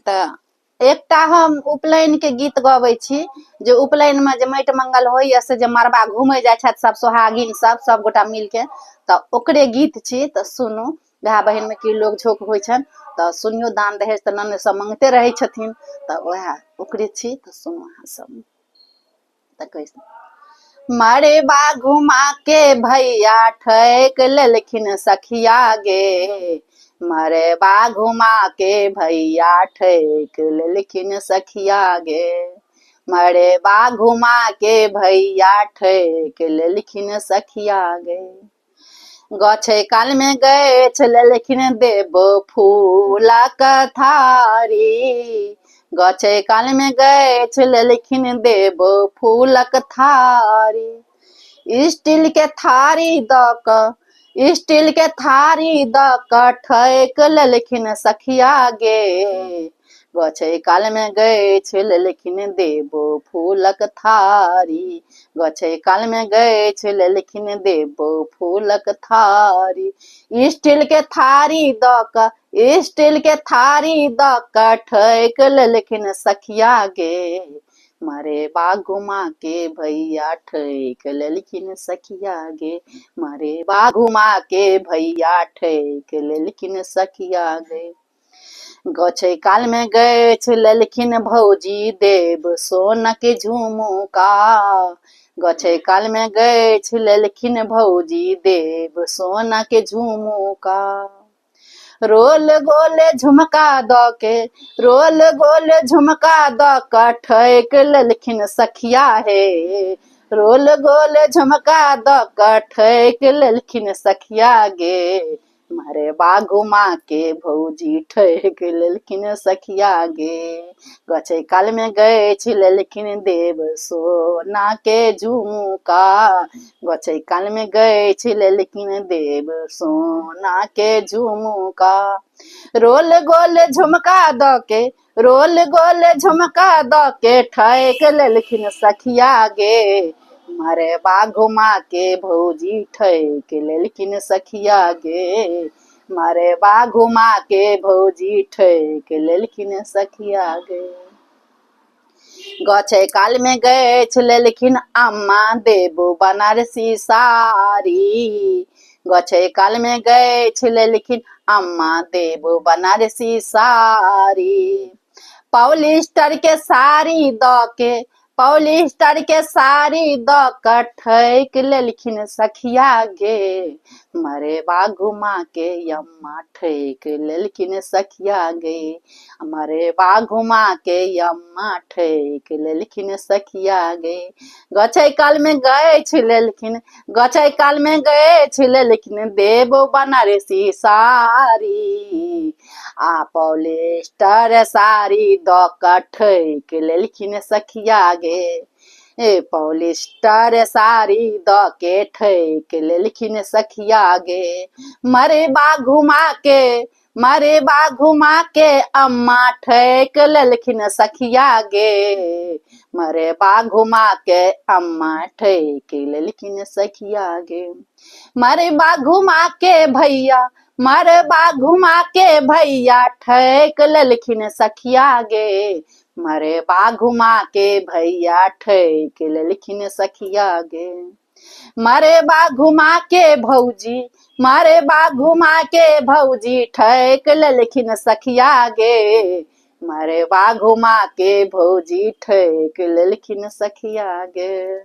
तऽ एकटा हम उपनयन के गीत गबै छी जे उपनयन में जे माटि मंगल होइए से जे मरबा घूमै जाइ छथि सब सोहागिन सब गोटा मिलके, तऽ ओकरे गीत छी। तऽ सुनू, भाय बहिन में की लोग झोंक होइ छनि, तऽ सुनियो। दान दहेज तऽ नन सब मंगते रहै छथिन, तऽ वएह ओकरे छी। तऽ सुनू अहाँ सब। तऽ कैसे मरबा घुमा के भैया ठैक लेलखिन सखिया गे, मरबा घुमा के भैया ठैक लेलखिन सखिया गे, मरबा घुमा के भैया ठैक लेलखिन सखिया गे। गछे काल में गैछ लेलखिन देव फूलक थारी, गछे काल में गैछ लेलखिन देव फूलक थारी, स्टील के थारी द क, स्टील के थारी द क ठैक लेलखिन सखिया गे, गछे काल में गैछ लेलखिन देव फूलक थारी, गछे काल में गैछ लेलखिन देव फूलक थारी, स्टील के थारी द क, स्टील के थारी द क ठैक लेलखिन सखिया गे, मरबा घुमा के भैया ठैक लेलखिन सखिया गे, मरबा घुमा के भैया ठैक लेलखिन सखिया गे। गछे काल में गैछ लेलखिन भौजी देव सोना के झुमुका, गछे काल में गैछ लेलखिन भौजी देव सोना के झुमुका, रोल गोले झुमका द के, रोल गोले झुमका द क ठैक लेलखिन सखिया हे, रोल गोले झुमका द क ठैक लेलखिन सखिया गे, मरबा घुमा के भौजी ठैक लेलखिन सखिया गे, गछे काल में गैछ लेलखिन देव सोना के झुमुका, गछे काल में गैछ लेलखिन देव सोना के झुमुका, रोल गोल झुमका द के, रोल गोल झुमका द के ठैक लेलखिन सखिया गे, मरबा घुमा के भौजी ठैक लेलखिन सखिया गे, मरबा घुमा के भौजी ठैक लेलखिन सखिया गे। गछे काल में गैछ लेलखिन अम्मा देव बनारसी साड़ी, गछे काल में गैछ लेलखिन अम्मा देव बनारसी साड़ी, पॉलिस्टर के साड़ी द के, पॉलिस्टर के साड़ी द क ठैक लेलखिन सखिया गे, मरबा घुमा के अम्मा ठैक लेलखिन सखिया गे, मरबा घुमा के अम्मा ठैक लेलखिन सखिया गे। गछे काल में गैछ लेलखिन, गछे काल में गैछ लेलखिन देव बनारसी साड़ी, आ पॉलिस्टर साड़ी द क ठैक लेलखिन सखिया गे, ए पॉलिस्टर साड़ी द के ठैक लेलखिन सखिया गे, मरबा घुमा के, मरबा घुमा के अम्मा ठैक लेलखिन सखिया गे, मरबा घुमा के अम्मा ठैक लेलखिन सखिया गे, मरबा घुमा के भैया, मरबा घुमा के भैया ठैक लेलखिन सखिया गे, मरबा घुमा के भैया ठैक लेलखिन सखिया गे, मरबा घुमा के भौजी, मरबा घुमा के भौजी ठैक लेलखिन सखिया गे, मरबा घुमा के भौजी ठैक लेलखिन सखिया गे।